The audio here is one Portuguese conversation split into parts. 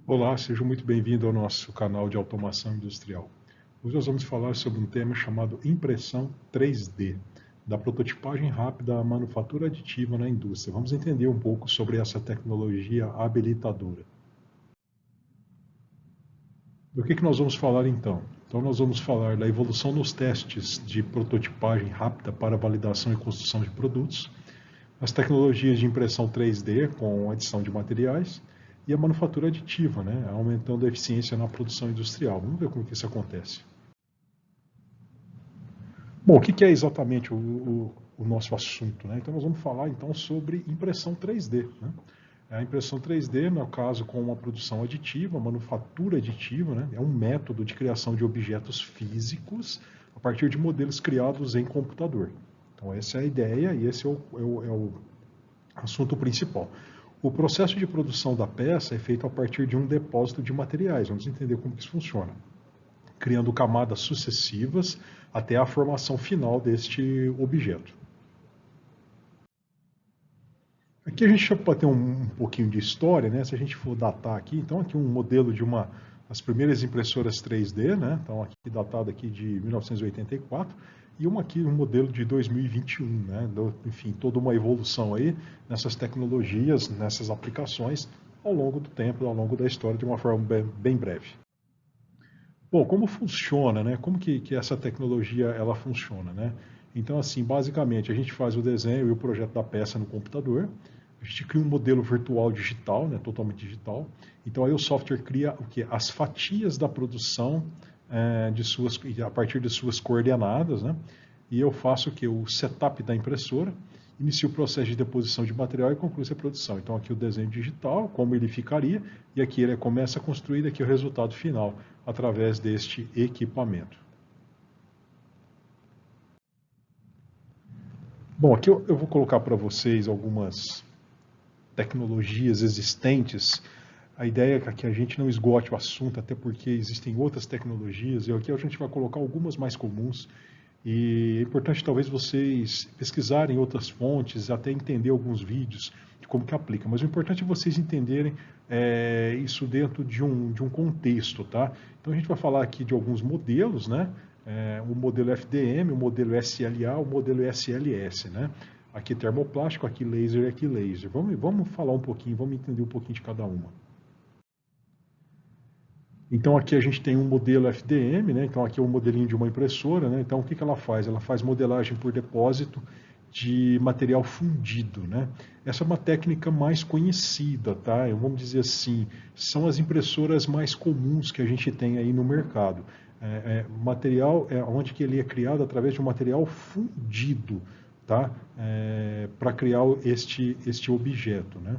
Olá, seja muito bem-vindo ao nosso canal de automação industrial. Hoje nós vamos falar sobre um tema chamado impressão 3D, da prototipagem rápida à manufatura aditiva na indústria. Vamos entender um pouco sobre essa tecnologia habilitadora. Do que nós vamos falar então? Então nós vamos falar da evolução nos testes de prototipagem rápida para validação e construção de produtos, as tecnologias de impressão 3D com adição de materiais e a manufatura aditiva, né, aumentando a eficiência na produção industrial. Vamos ver como que isso acontece. Bom, o que é exatamente o nosso assunto, né? Então nós vamos falar então sobre impressão 3D, né? A impressão 3D, no caso, com uma produção aditiva, manufatura aditiva, né? É um método de criação de objetos físicos a partir de modelos criados em computador. Então essa é a ideia e esse é o assunto principal. O processo de produção da peça é feito a partir de um depósito de materiais. Vamos entender como que isso funciona. Criando camadas sucessivas até a formação final deste objeto. Aqui a gente pode ter um pouquinho de história, né? Se a gente for datar aqui, então aqui um modelo de uma das primeiras impressoras 3D, né? Então aqui datado aqui de 1984 e uma aqui um modelo de 2021, né? Enfim, toda uma evolução aí nessas tecnologias, nessas aplicações ao longo do tempo, ao longo da história de uma forma bem breve. Bom, como funciona, né? Como que essa tecnologia ela funciona, né? Então, assim, basicamente, a gente faz o desenho e o projeto da peça no computador, a gente cria um modelo virtual digital, né, totalmente digital. Então, aí o software cria o que? As fatias da produção a partir de suas coordenadas, né? E eu faço o que? O setup da impressora, inicio o processo de deposição de material e conclui a produção. Então, aqui o desenho digital, como ele ficaria, e aqui ele começa a construir aqui o resultado final através deste equipamento. Bom, aqui eu vou colocar para vocês algumas tecnologias existentes. A ideia é que a gente não esgote o assunto, até porque existem outras tecnologias, e aqui a gente vai colocar algumas mais comuns. E é importante talvez vocês pesquisarem outras fontes, até entender alguns vídeos de como que aplica. Mas o importante é vocês entenderem isso dentro de um contexto, tá? Então a gente vai falar aqui de alguns modelos, né? O modelo FDM, o modelo SLA, o modelo SLS, né? Aqui termoplástico, aqui laser, aqui laser. Vamos falar um pouquinho, vamos entender um pouquinho de cada uma. Então aqui a gente tem um modelo FDM, né? Então aqui é um modelinho de uma impressora, né? Então o que ela faz? Ela faz modelagem por depósito de material fundido, né? Essa é uma técnica mais conhecida, tá? Vamos dizer assim, são as impressoras mais comuns que a gente tem aí no mercado. Material onde que ele é criado através de um material fundido, tá? Para criar este objeto, né?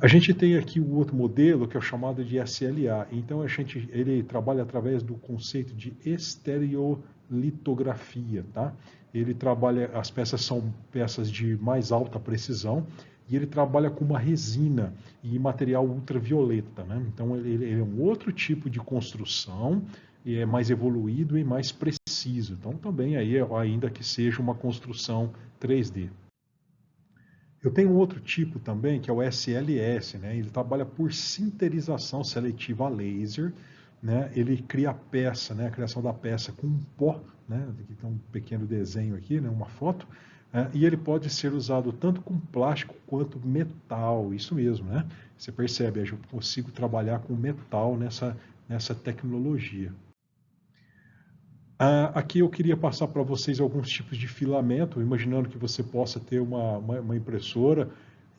A gente tem aqui o outro modelo que é o chamado de SLA. Então ele trabalha através do conceito de estereolitografia, tá? Ele trabalha, as peças são peças de mais alta precisão e ele trabalha com uma resina e material ultravioleta, né? Então ele é um outro tipo de construção e é mais evoluído e mais preciso. Então também aí ainda que seja uma construção 3D. Eu tenho um outro tipo também, que é o SLS, né? Ele trabalha por sinterização seletiva a laser, né? Ele cria a peça, né? A criação da peça com um pó, né? Aqui tem um pequeno desenho aqui, né? Uma foto, e ele pode ser usado tanto com plástico quanto metal, isso mesmo, né? Você percebe, eu consigo trabalhar com metal nessa tecnologia. Aqui eu queria passar para vocês alguns tipos de filamento, imaginando que você possa ter uma impressora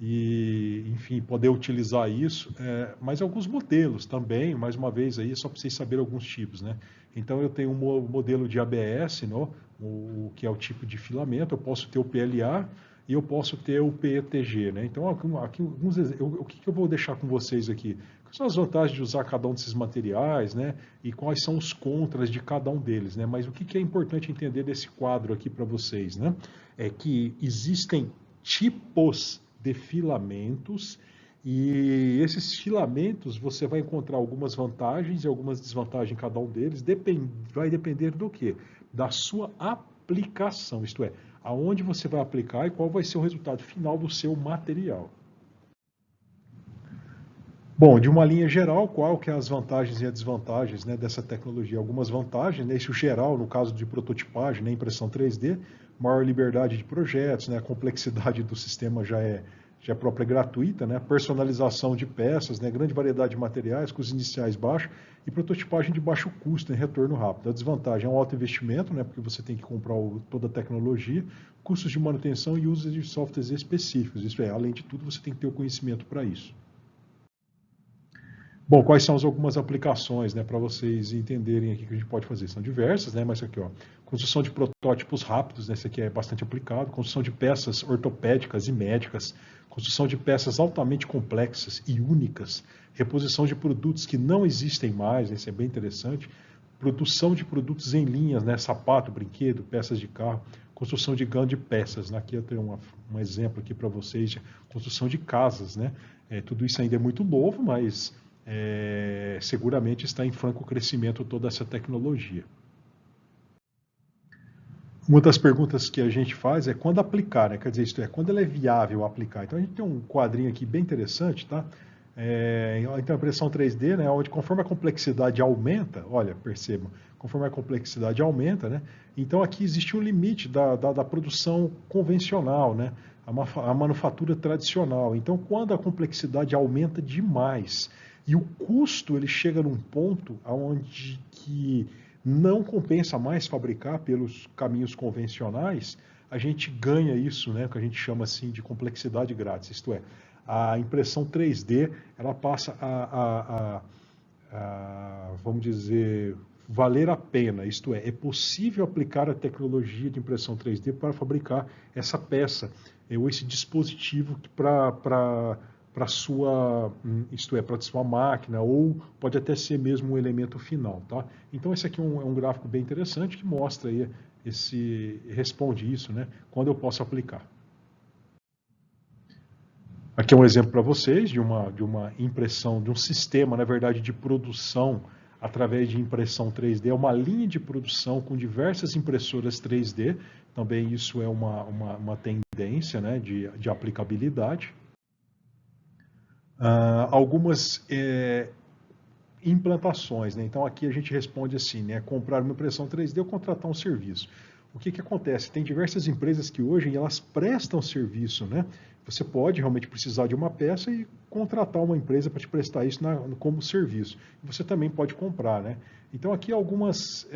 e, enfim, poder utilizar isso, mas alguns modelos também, mais uma vez aí, só para vocês saberem alguns tipos, né? Então eu tenho um modelo de ABS, que é o tipo de filamento, eu posso ter o PLA e eu posso ter o PETG, né? Então aqui o que eu vou deixar com vocês aqui? Quais são as vantagens de usar cada um desses materiais, né? E quais são os contras de cada um deles, né? Mas o que é importante entender desse quadro aqui para vocês, né? É que existem tipos de filamentos e esses filamentos você vai encontrar algumas vantagens e algumas desvantagens em cada um deles, vai depender do quê? Da sua aplicação, isto é, aonde você vai aplicar e qual vai ser o resultado final do seu material. Bom, de uma linha geral, qual que é as vantagens e as desvantagens, né, dessa tecnologia? Algumas vantagens, né, isso geral, no caso de prototipagem, né, impressão 3D, maior liberdade de projetos, né, a complexidade do sistema já é própria gratuita, né, personalização de peças, né, grande variedade de materiais, custos iniciais baixos e prototipagem de baixo custo e retorno rápido. A desvantagem é um alto investimento, né, porque você tem que comprar toda a tecnologia, custos de manutenção e uso de softwares específicos. Isso é, além de tudo, você tem que ter o conhecimento para isso. Bom, quais são algumas aplicações, né, para vocês entenderem aqui que a gente pode fazer? São diversas, né, mas aqui, ó, construção de protótipos rápidos, né, esse aqui é bastante aplicado, construção de peças ortopédicas e médicas, construção de peças altamente complexas e únicas, reposição de produtos que não existem mais, esse é bem interessante, produção de produtos em linhas, né, sapato, brinquedo, peças de carro, construção de grandes peças, né, aqui eu tenho um exemplo aqui para vocês, de construção de casas, né, tudo isso ainda é muito novo, mas seguramente está em franco crescimento toda essa tecnologia. Uma das perguntas que a gente faz é quando aplicar, né? Quer dizer, isto é, quando ela é viável aplicar. Então a gente tem um quadrinho aqui bem interessante, tá? Então a impressão 3D, né, onde conforme a complexidade aumenta, olha, percebam, conforme a complexidade aumenta, né, então aqui existe um limite da produção convencional, né, a manufatura tradicional. Então quando a complexidade aumenta demais e o custo ele chega num ponto onde que não compensa mais fabricar pelos caminhos convencionais, a gente ganha isso, né, que a gente chama assim de complexidade grátis, isto é, a impressão 3D ela passa vamos dizer, valer a pena, isto é possível aplicar a tecnologia de impressão 3D para fabricar essa peça, ou esse dispositivo para sua, isto é, para sua máquina, ou pode até ser mesmo um elemento final, tá? Então esse aqui é um gráfico bem interessante que mostra aí, responde isso, né? Quando eu posso aplicar. Aqui é um exemplo para vocês de uma impressão, de um sistema, na verdade, de produção através de impressão 3D. É uma linha de produção com diversas impressoras 3D. Também isso é uma tendência, né, de aplicabilidade. Algumas implantações, né? Então aqui a gente responde assim, né? Comprar uma impressão 3D ou contratar um serviço. O que acontece? Tem diversas empresas que hoje elas prestam serviço, né? Você pode realmente precisar de uma peça e contratar uma empresa para te prestar isso como serviço. Você também pode comprar, né? Então aqui algumas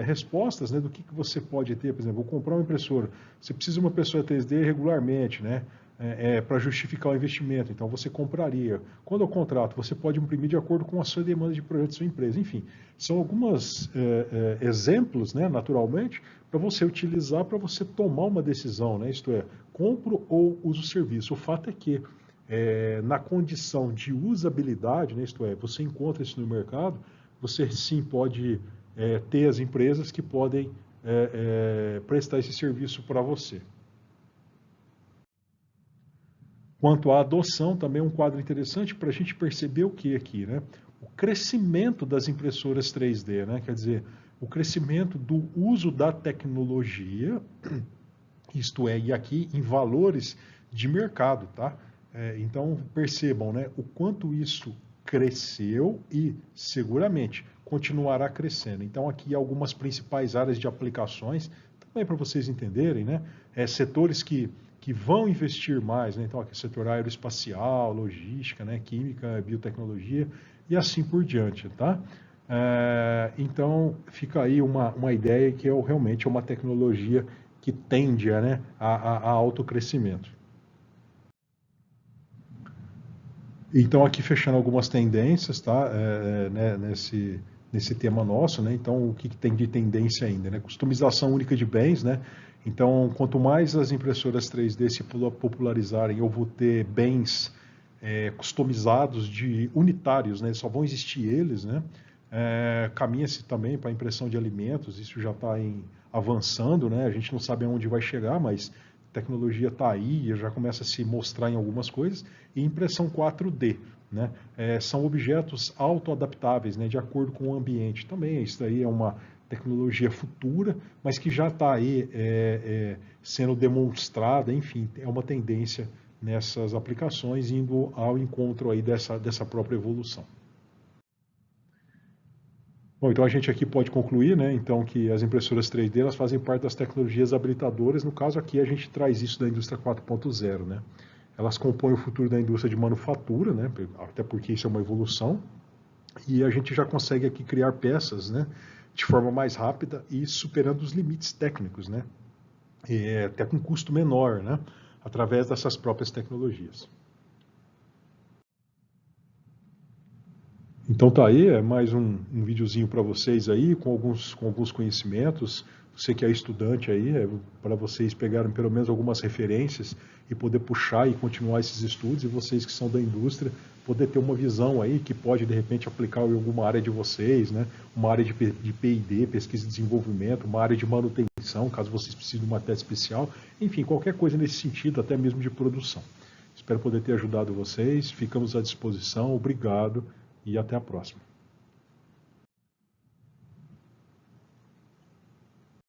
respostas, né, do que você pode ter. Por exemplo, vou comprar uma impressora. Você precisa de uma impressora 3D regularmente, né? Para justificar o investimento. Então você compraria. Quando eu contrato, você pode imprimir de acordo com a sua demanda de projeto da sua empresa. Enfim, são alguns exemplos, né, naturalmente, para você utilizar, para você tomar uma decisão, né? Isto é, compro ou uso o serviço. O fato é que na condição de usabilidade, né, isto é, você encontra isso no mercado, você sim pode ter as empresas que podem prestar esse serviço para você. Quanto à adoção, também é um quadro interessante para a gente perceber o que aqui, né? O crescimento das impressoras 3D, né? Quer dizer, o crescimento do uso da tecnologia, isto é, e aqui em valores de mercado, tá? Então percebam, né, o quanto isso cresceu e seguramente continuará crescendo. Então aqui algumas principais áreas de aplicações, também para vocês entenderem, né? Setores que vão investir mais, né? Então aqui setor aeroespacial, logística, né, química, biotecnologia e assim por diante, tá? Então fica aí uma ideia que realmente é uma tecnologia que tende a alto crescimento. Então, aqui fechando algumas tendências, tá? Né, nesse tema nosso, né? Então, o que tem de tendência ainda, né? Customização única de bens, né? Então, quanto mais as impressoras 3D se popularizarem, eu vou ter bens customizados de unitários, né? Só vão existir eles, né? Caminha-se também para a impressão de alimentos, isso já está avançando, né? A gente não sabe aonde vai chegar, mas a tecnologia está aí, já começa a se mostrar em algumas coisas, e impressão 4D, né? São objetos autoadaptáveis, né? De acordo com o ambiente. Também isso daí é uma tecnologia futura, mas que já está aí sendo demonstrada, enfim, é uma tendência nessas aplicações, indo ao encontro aí dessa própria evolução. Bom, então a gente aqui pode concluir, né, então, que as impressoras 3D elas fazem parte das tecnologias habilitadoras. No caso aqui a gente traz isso da indústria 4.0, né? Elas compõem o futuro da indústria de manufatura, né, até porque isso é uma evolução, e a gente já consegue aqui criar peças, né, de forma mais rápida e superando os limites técnicos, né, até com custo menor, né, através dessas próprias tecnologias. Então tá aí, é mais um videozinho para vocês aí, com alguns conhecimentos. Você que é estudante aí, para vocês pegarem pelo menos algumas referências e poder puxar e continuar esses estudos, e vocês que são da indústria, poder ter uma visão aí que pode de repente aplicar em alguma área de vocês, né? Uma área de P&D, pesquisa e desenvolvimento, uma área de manutenção, caso vocês precisem de uma tese especial, enfim, qualquer coisa nesse sentido, até mesmo de produção. Espero poder ter ajudado vocês, ficamos à disposição, obrigado e até a próxima.